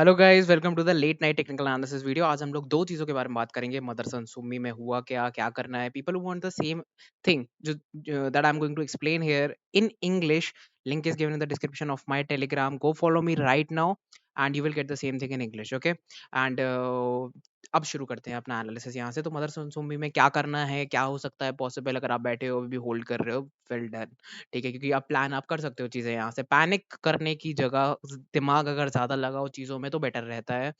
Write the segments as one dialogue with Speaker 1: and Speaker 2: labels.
Speaker 1: Hello guys, welcome to the late night technical analysis video. आज हम लोग दो चीज़ों के बारे में बात करेंगे। मदरसन सुम्मी में हुआ क्या, क्या करना है। People who want the same thing that I am going to explain here in English. Link is given in the description of my Telegram. Go follow me right now and you will get the same thing in English, okay. And अब शुरू करते हैं अपना analysis यहाँ से। तो मदरसन सुम्मी में क्या करना है, क्या हो सकता है पॉसिबल अगर आप बैठे हो अभी भी होल्ड कर रहे हो, वेल डन। ठीक है, क्योंकि आप प्लान आप कर सकते हो चीज़ें यहाँ से। पैनिक करने की जगह दिमाग अगर ज़्यादा लगाओ चीज़ों में तो बेटर रहता है।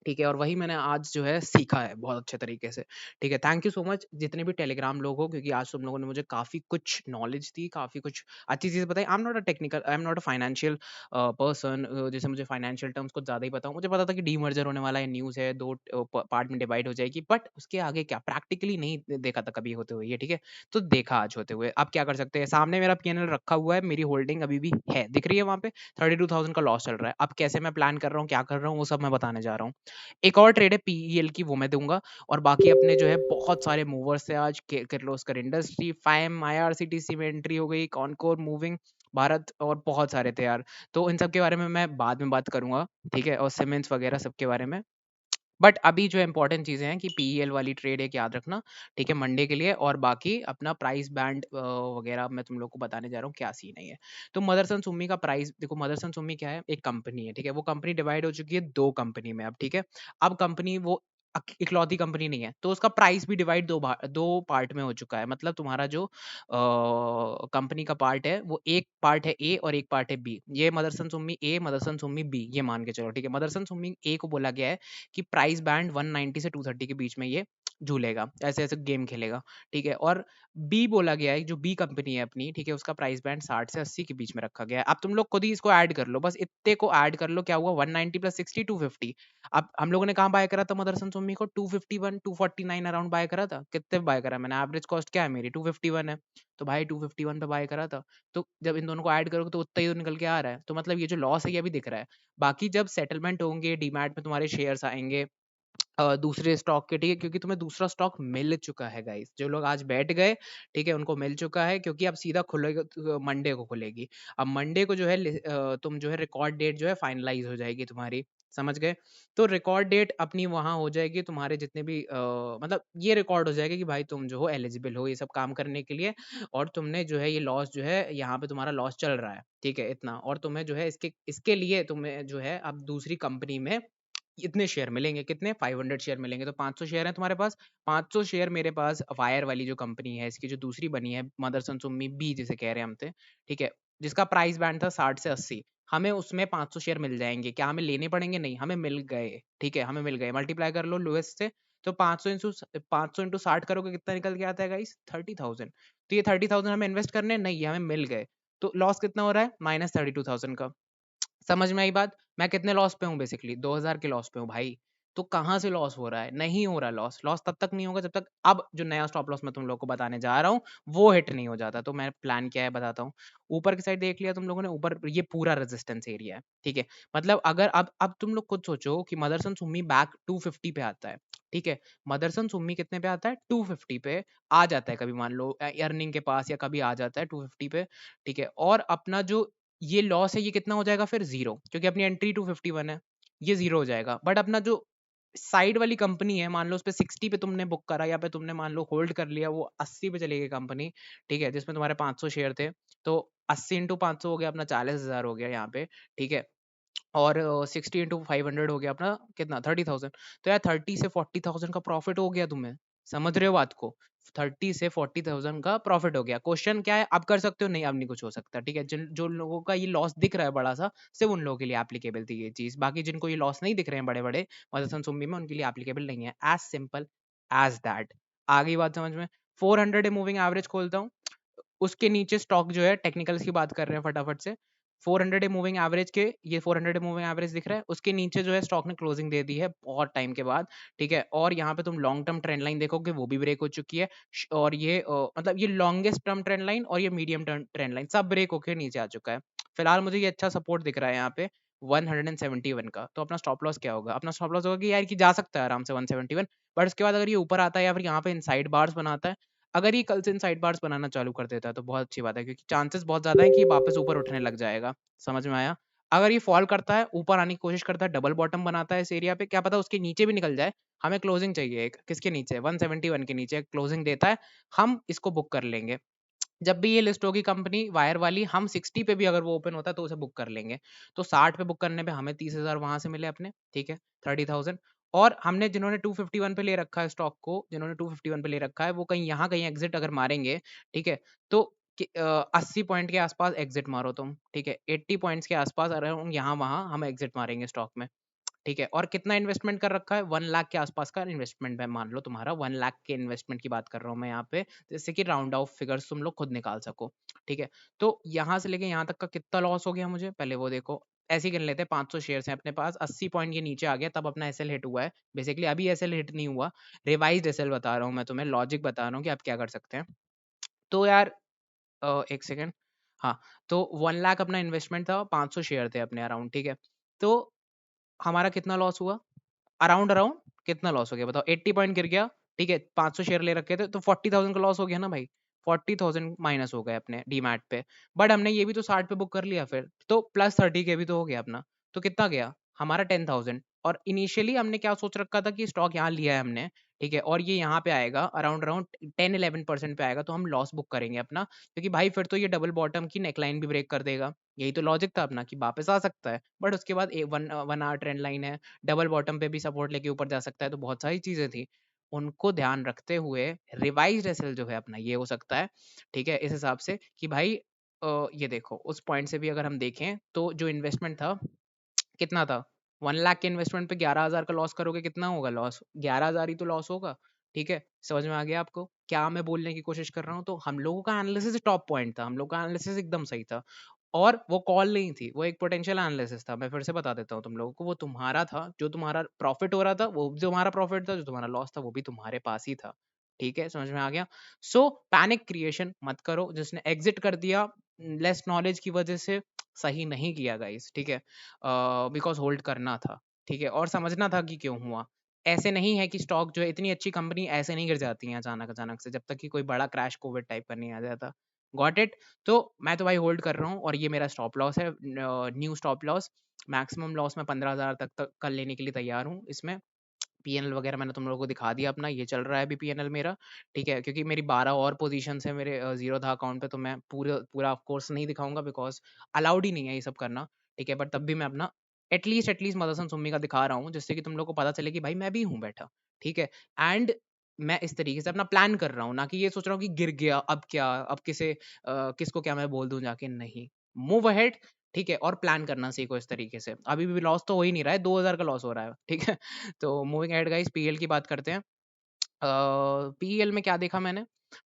Speaker 1: ठीक है, और वही मैंने आज जो है सीखा है बहुत अच्छे तरीके से। ठीक है, थैंक यू सो मच जितने भी टेलीग्राम लोग हो, क्योंकि आज तुम लोगों ने मुझे काफ़ी कुछ नॉलेज दी, काफ़ी कुछ अच्छी चीज़ें बताई। I am not a financial person, जैसे मुझे फाइनेंशियल टर्म्स कुछ ज़्यादा ही पता हो। मुझे पता था कि डीमर्जर होने वाला है, न्यूज़ है, 2 पार्ट में डिवाइड हो जाएगी, बट उसके आगे क्या प्रैक्टिकली नहीं देखा था कभी होते हुए ये, ठीक है? तो देखा आज होते हुए। अब क्या कर सकते हैं, सामने मेरा पीएनएल रखा हुआ है, मेरी होल्डिंग अभी भी है, दिख रही है वहाँ पे 32,000 का लॉस चल रहा है। अब कैसे मैं प्लान कर रहा हूँ, क्या कर रहा हूँ, वो सब मैं बताने जा रहा हूँ। एक और ट्रेड है पीईएल की, वो मैं दूँगा। और बाकी अपने जो है बहुत सारे मूवर्स थे आज। के किर्लोस्कर इंडस्ट्री, फाइम, आईआरसीटीसी में एंट्री हो गई, कॉनकोर, मूविंग भारत और बहुत सारे थे यार। तो इन सब के बारे में मैं बाद में बात करूँगा, ठीक है? और सीमेंस वगैरह सब के बारे में। बट अभी जो इम्पोर्टेंट चीज़ें हैं कि पीईएल वाली ट्रेड एक याद रखना, ठीक है, मंडे के लिए। और बाकी अपना प्राइस बैंड वगैरह मैं तुम लोग को बताने जा रहा हूँ क्या सीन है ये। तो मदरसन सुम्मी का प्राइस देखो। मदरसन सुम्मी क्या है, एक कंपनी है, ठीक है। वो कंपनी डिवाइड हो चुकी है दो कंपनी में अब, ठीक है। अब कंपनी वो इकलौती कंपनी नहीं है, तो उसका प्राइस भी डिवाइड दो पार्ट में हो चुका है। मतलब तुम्हारा जो कंपनी का पार्ट है वो एक पार्ट है ए और एक पार्ट है बी। ये मदरसन सुम्मी ए, मदरसन सुम्मी बी, ये मान के चलो, ठीक है। मदरसन सुम्मी ए को बोला गया है कि प्राइस बैंड 190 से 230 के बीच में ये झूलेगा, ऐसे ऐसे गेम खेलेगा, ठीक है। और बी बोला गया है, जो बी कंपनी है अपनी, ठीक है, उसका प्राइस बैंड 60 से 80 के बीच में रखा गया है। अब तुम लोग खुद ही इसको ऐड कर लो, बस इतने को ऐड कर लो, क्या हुआ 190 प्लस 60 250। अब हम लोगों ने कहाँ बाय करा था मदरसन सुम्मी को, 251 249 अराउंड बाय करा था। कितने बाय करा मैंने, एवरेज कॉस्ट क्या है मेरी 251 है, तो भाई 251 पे बाय करा था। तो जब इन दोनों को ऐड करोगे तो उतना ही तो निकल के आ रहा है। तो मतलब ये जो लॉस है ये अभी दिख रहा है। बाकी जब सेटलमेंट होंगे, डीमैट में तुम्हारे शेयर्स आएंगे दूसरे स्टॉक के, ठीक है, क्योंकि तुम्हें दूसरा स्टॉक मिल चुका है गाइस। जो लोग आज बैठ गए, ठीक है, उनको मिल चुका है, क्योंकि अब सीधा खुलेगा मंडे को खुलेगी। अब मंडे को जो है तुम जो है रिकॉर्ड डेट जो है फाइनलाइज हो जाएगी तुम्हारी, समझ गए। तो रिकॉर्ड डेट अपनी वहां हो जाएगी, तुम्हारे जितने भी मतलब ये रिकॉर्ड हो जाएगा कि भाई तुम जो हो एलिजिबल हो ये सब काम करने के लिए। और तुमने जो है ये लॉस जो है यहाँ पे तुम्हारा लॉस चल रहा है, ठीक है, इतना। और तुम्हें जो है इसके इसके लिए तुम्हें जो है अब दूसरी कंपनी में इतने शेयर मिलेंगे, कितने 500 शेयर मिलेंगे। तो 500 शेयर है तुम्हारे पास, 500 शेयर मेरे पास वायर वाली जो कंपनी है इसकी जो दूसरी बनी है मदरसन सुम्मी बी जिसे कह रहे हैं हम थे, ठीक है, जिसका प्राइस बैंड था 60 से 80। हमें उसमें 500 शेयर मिल जाएंगे। क्या हमें लेने पड़ेंगे? नहीं, हमें मिल गए, ठीक है, हमें मिल गए। मल्टीप्लाई कर लो लोएस्ट से। तो 500 इंटू 60 करोगे कितना निकल के आता है गाइस, 30,000। तो ये 30,000 हमें इन्वेस्ट करने नहीं, ये हमें मिल गए। तो लॉस कितना हो रहा है, -32,000 का। समझ में आई बात? मैं कितने लॉस पे हूँ बेसिकली, 2000 के लॉस पे हूँ भाई। तो कहाँ से लॉस हो रहा है? नहीं हो रहा लॉस। लॉस तब तक नहीं होगा जब तक अब जो नया स्टॉप लॉस मैं तुम लोगों को बताने जा रहा हूँ वो हिट नहीं हो जाता। तो मैं प्लान क्या है बताता हूँ। ऊपर की साइड देख लिया तुम लोगों ने, ऊपर ये पूरा रेजिस्टेंस एरिया है, ठीक है। मतलब अगर अब तुम लोग खुद सोचो कि मदरसन सुम्मी बैक 250 पे आता है, ठीक है। मदरसन सुम्मी कितने पे आता है, 250 पे आ जाता है कभी, मान लो अर्निंग के पास, या कभी आ जाता है 250 पे, ठीक है। और अपना जो ये लॉस है ये कितना हो जाएगा फिर, जीरो, क्योंकि अपनी एंट्री 251 है, ये जीरो हो जाएगा। बट अपना जो साइड वाली कंपनी है, मान लो उस पे 60 पे तुमने बुक करा, या पे तुमने मान लो होल्ड कर लिया, वो 80 पे चली गई कंपनी, ठीक है, जिसमें तुम्हारे 500 शेयर थे। तो 80 इंटू 500 हो गया अपना 40,000 हो गया यहाँ पे, ठीक है। और 60 इंटू 500 हो गया अपना कितना, 30,000। तो यार 30 से 40,000 का प्रॉफिट हो गया तुम्हें, समझ रहे हो बात को? 30 से 40,000 का प्रॉफिट हो गया। क्वेश्चन क्या है, अब कर सकते हो? नहीं, अब नहीं कुछ हो सकता, ठीक है। जिन जो लोगों का ये लॉस दिख रहा है बड़ा सा, सिर्फ उन लोगों के लिए एप्लीकेबल थी ये चीज। बाकी जिनको ये लॉस नहीं दिख रहे हैं बड़े बड़े मदरसन सुम्मी में, उनके लिए एप्लीकेबल नहीं है। As simple as that. आगे बात समझ में। 400 मूविंग एवरेज खोलता हूँ, उसके नीचे स्टॉक जो है, टेक्निकल्स की बात कर रहे हैं फटाफट से। 400 मूविंग एवरेज के, ये 400 मूविंग एवरेज दिख रहा है, उसके नीचे जो है स्टॉक ने क्लोजिंग दे दी है बहुत टाइम के बाद, ठीक है। और यहाँ पे तुम लॉन्ग टर्म ट्रेंड लाइन देखोगे, वो भी ब्रेक हो चुकी है। और ये मतलब ये लॉन्गेस्ट टर्म ट्रेंड लाइन और ये मीडियम टर्म ट्रेंड लाइन सब ब्रेक होकर नीचे आ चुका है। फिलहाल मुझे ये अच्छा सपोर्ट दिख रहा है यहाँ पे 171 का। तो अपना स्टॉप लॉस क्या होगा? अपना स्टॉप लॉस होगा कि यार कि जा सकता है आराम से 171, बट उसके बाद अगर ये ऊपर आता है या फिर यहाँ पे इनसाइड बार्स बनाता है, अगर ये कल से इनसाइड बार्स बनाना चालू कर देता है तो बहुत अच्छी बात है, क्योंकि चांसेस बहुत ज्यादा है कि ये वापस ऊपर उठने लग जाएगा। समझ में आया? अगर ये फॉल करता है, ऊपर आने की कोशिश करता है, डबल बॉटम बनाता है इस एरिया पे, क्या पता उसके नीचे भी निकल जाए, हमें क्लोजिंग चाहिए एक, किसके नीचे, 171 के नीचे क्लोजिंग देता है, हम इसको बुक कर लेंगे। जब भी ये लिस्ट होगी कंपनी वायर वाली, हम 60 पे भी अगर वो ओपन होता है तो उसे बुक कर लेंगे। तो 60 पे बुक करने पे हमें 30,000 वहां से मिले अपने, ठीक है, 30,000। और हमने जिन्होंने 251 पे ले रखा है स्टॉक को, जिन्होंने 251 पे ले रखा है, वो कहीं यहाँ कहीं एग्जिट अगर मारेंगे, ठीक है, तो 80 पॉइंट के आसपास एग्जिट मारो तुम, ठीक है, 80 पॉइंट्स के आसपास अराउंड यहाँ वहां हम एग्जिट मारेंगे स्टॉक में, ठीक है। और कितना इन्वेस्टमेंट कर रखा है, 1 लाख के आसपास का इन्वेस्टमेंट है, मान लो तुम्हारा 1 लाख के इन्वेस्टमेंट की बात कर रहा हूँ मैं यहाँ पे, जैसे कि राउंड ऑफ फिगर्स तुम लोग खुद निकाल सको, ठीक है। तो यहाँ से लेके यहाँ तक का कितना लॉस हो गया मुझे, पहले वो देखो। ऐसे ही गिन लेते हैं, 500 शेयर्स हैं अपने पास, 80 पॉइंट ये नीचे आ गया तब अपना एसएल हिट हुआ है, बेसिकली अभी एसएल हिट नहीं हुआ, रिवाइज एसएल बता रहा हूँ मैं तुम्हें, लॉजिक बता रहा हूँ कि आप क्या कर सकते हैं। तो यार एक सेकेंड, हाँ, तो 1 लाख अपना इन्वेस्टमेंट था, 500 शेयर थे अपने अराउंड, ठीक है। तो हमारा कितना लॉस हुआ, अराउंड अराउंड कितना लॉस हो गया बताओ, 80 पॉइंट गिर गया, ठीक है, 500 शेयर ले रखे थे, तो 40,000 का लॉस हो गया ना भाई, 40,000 माइनस हो गए अपने डीमैट पे। बट हमने ये भी तो 60 पे बुक कर लिया फिर, तो प्लस 30 के भी तो हो गया अपना, तो कितना गया हमारा 10,000। और इनिशियली हमने क्या सोच रखा था कि स्टॉक यहाँ लिया है हमने, ठीक है, और ये यहाँ पे आएगा अराउंड अराउंड 10-11% पे आएगा, तो हम लॉस बुक करेंगे अपना, क्योंकि भाई फिर तो ये डबल बॉटम की नेकलाइन भी ब्रेक कर देगा, यही तो लॉजिक था अपना कि वापस आ सकता है। बट उसके बाद one one hour trend line है, डबल बॉटम पे भी सपोर्ट लेके ऊपर जा सकता है, तो बहुत सारी चीजें थी, उनको ध्यान रखते हुए रिवाइज एसएल जो है अपना ये हो सकता है, ठीक है, इस हिसाब से कि भाई ये देखो उस पॉइंट से भी अगर हम देखें तो जो इन्वेस्टमेंट था कितना था, 1 लाख के इन्वेस्टमेंट पे 11,000 का लॉस करोगे, कितना होगा लॉस, 11,000 ही तो लॉस होगा, ठीक है। समझ में आ गया आपको क्या मैं बोलने की कोशिश कर रहा हूँ। तो हम लोगों का एनालिसिस टॉप पॉइंट था, हम लोगों का एनालिसिस एकदम सही था, और वो कॉल नहीं थी, वो एक पोटेंशियल एनालिसिस था। मैं फिर से बता देता हूँ तुम लोगों को, वो तुम्हारा था, जो तुम्हारा प्रॉफिट हो रहा था वो भी तुम्हारा प्रॉफिट था, जो तुम्हारा लॉस था वो भी तुम्हारे पास ही था, ठीक है, समझ में आ गया। सो पैनिक क्रिएशन मत करो, जिसने एग्जिट कर दिया लेस नॉलेज की वजह से, सही नहीं किया गाइस, ठीक है, बिकॉज होल्ड करना था, ठीक है, और समझना था कि क्यों हुआ। ऐसे नहीं है कि स्टॉक जो है, इतनी अच्छी कंपनी ऐसे नहीं गिर जाती है अचानक अचानक से, जब तक कि कोई बड़ा क्रैश कोविड टाइप का नहीं आ जाता। Got it. तो मैं तो भाई होल्ड कर रहा हूँ, और ये मेरा स्टॉप लॉस है, new stop loss, maximum loss मैं 15,000 तक कर लेने के लिए तैयार हूँ इसमें। पीएनएल वगैरह मैंने तुम लोगों को दिखा दिया अपना, ये चल रहा है अभी पीएनएल मेरा, ठीक है, क्योंकि मेरी 12 और पोजीशन है मेरे जीरो था अकाउंट पे, तो मैं पूरा पूरा ऑफ कोर्स नहीं दिखाऊंगा, बिकॉज अलाउड ही नहीं है ये सब करना, ठीक है। बट तब भी मैं अपना एटलीस्ट मदरसन सुम्मी का दिखा रहा हूँ, जिससे कि तुम लोग को पता चले कि भाई मैं भी हूँ बैठा, ठीक है। एंड मैं इस तरीके से अपना प्लान कर रहा हूँ, ना कि ये सोच रहा हूँ कि गिर गया अब क्या, अब किसको क्या मैं बोल दूं जाके, नहीं, मूव अहेड, ठीक है, और प्लान करना सीखो इस तरीके से। अभी भी लॉस तो हो ही नहीं रहा है, 2,000 का लॉस हो रहा है, ठीक है। तो मूविंग एड गाइस, पीएल की बात करते हैं। पीईएल में क्या देखा मैंने,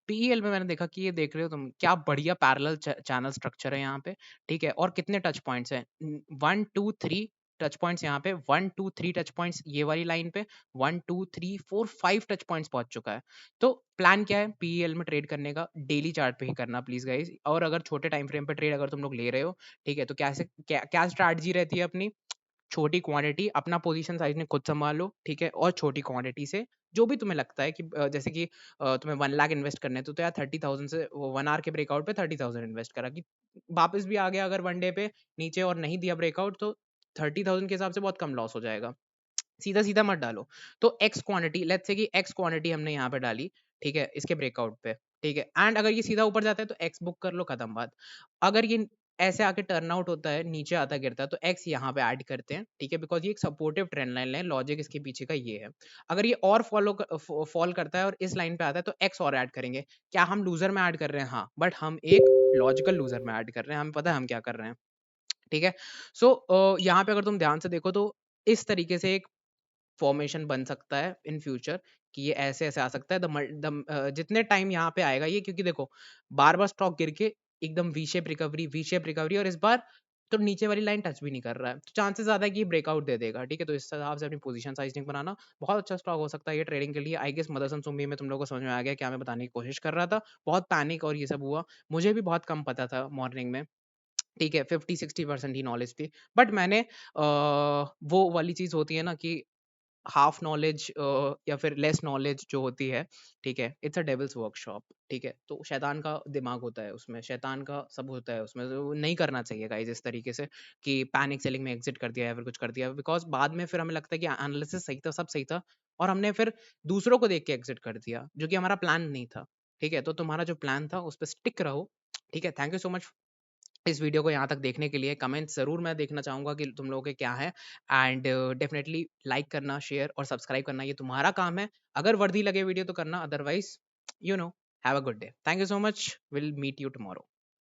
Speaker 1: पीईएल में मैंने देखा कि ये देख रहे हो तुम, क्या बढ़िया पैरेलल चैनल स्ट्रक्चर है यहाँ पे, ठीक है, और कितने टच पॉइंट्स हैं, 1 2 3 टच पॉइंट्स यहाँ पे, 1 2 3 टच पॉइंट्स ये वाली लाइन पे, 1 2 3 4 5 टच पॉइंट्स पहुंच चुका है। तो प्लान क्या है पीईएल में ट्रेड करने का, डेली चार्ट पे ही करना प्लीज गाइज। और अगर छोटे टाइम फ्रेम पे ट्रेड अगर तुम लोग ले रहे हो, ठीक है, तो कैसे क्या क्या स्ट्रैटेजी रहती है अपनी, छोटी क्वांटिटी, अपना पोजीशन साइज में खुद संभाल लो, ठीक है, और छोटी क्वांटिटी से जो भी तुम्हें लगता है कि जैसे कि तुम्हें 1 लाख इन्वेस्ट करने तो यार 30,000 से 1 आवर के ब्रेकआउट पे 30,000 इन्वेस्ट करा, कि वापस भी आ गया अगर वन डे पे नीचे और नहीं दिया ब्रेकआउट, तो 30,000 के हिसाब से बहुत कम लॉस हो जाएगा। सीधा सीधा मत डालो। तो एक्स क्वांटिटी, लेट्स से कि एक्स क्वांटिटी हमने यहाँ पे डाली, ठीक है, इसके ब्रेकआउट पे, ठीक है, एंड अगर ये सीधा ऊपर जाता है तो एक्स बुक कर लो, खत्म बात। अगर ये ऐसे आके टर्न आउट होता है, नीचे आता गिरता है, तो एक्स यहाँ पे ऐड करते हैं, ठीक है, बिकॉज ये एक सपोर्टिव ट्रेंड लाइन है, लॉजिक इसके पीछे का ये है। अगर ये और फॉल करता है और इस लाइन पे आता है, तो एक्स और ऐड करेंगे। क्या हम लूजर में ऐड कर रहे हैं, हाँ, बट हम एक लॉजिकल लूजर में ऐड कर रहे हैं, हमें पता है हम क्या कर रहे हैं, ठीक है। सो यहाँ पे अगर तुम ध्यान से देखो तो इस तरीके से एक फॉर्मेशन बन सकता है इन फ्यूचर, कि ये ऐसे ऐसे आ सकता है, जितने टाइम यहाँ पे आएगा ये, क्योंकि देखो बार बार स्टॉक गिर के एकदम वी शेप रिकवरी, और इस बार तो नीचे वाली लाइन टच भी नहीं कर रहा है, तो चांसेस ज्यादा है कि ब्रेकआउट दे देगा, ठीक है। तो इस हिसाब से अपनी पोजीशन साइजिंग बनाना, बहुत अच्छा स्टॉक हो सकता है ये ट्रेडिंग के लिए। आई गेस मदरसन सुम्मी में तुम लोगों को समझ में आ गया क्या मैं बताने की कोशिश कर रहा था। बहुत पैनिक और ये सब हुआ, मुझे भी बहुत कम पता था मॉर्निंग में, ठीक है, 50-60% ही नॉलेज थी। बट मैंने वो वाली चीज होती है ना कि हाफ नॉलेज या फिर लेस नॉलेज जो होती है, ठीक है, इट्स अ डेविल्स वर्कशॉप, ठीक है, तो शैतान का दिमाग होता है उसमें, शैतान का सब होता है उसमें, तो नहीं करना चाहिए गाइस इस तरीके से कि पैनिक सेलिंग में एग्जिट कर दिया या फिर कुछ कर दिया, बिकॉज बाद में फिर हमें लगता है कि एनालिसिस सही था, सब सही था, और हमने फिर दूसरों को देख के एग्जिट कर दिया जो कि हमारा प्लान नहीं था, ठीक है, तो तुम्हारा जो प्लान था उस पर स्टिक रहो, ठीक है। थैंक यू सो मच इस वीडियो को यहाँ तक देखने के लिए। कमेंट ज़रूर मैं देखना चाहूँगा कि तुम लोगों के क्या है, एंड डेफिनेटली लाइक करना, शेयर और सब्सक्राइब करना ये तुम्हारा काम है। अगर वर्दी लगे वीडियो तो करना, otherwise you know, have a good day. Thank you so much, will meet you tomorrow.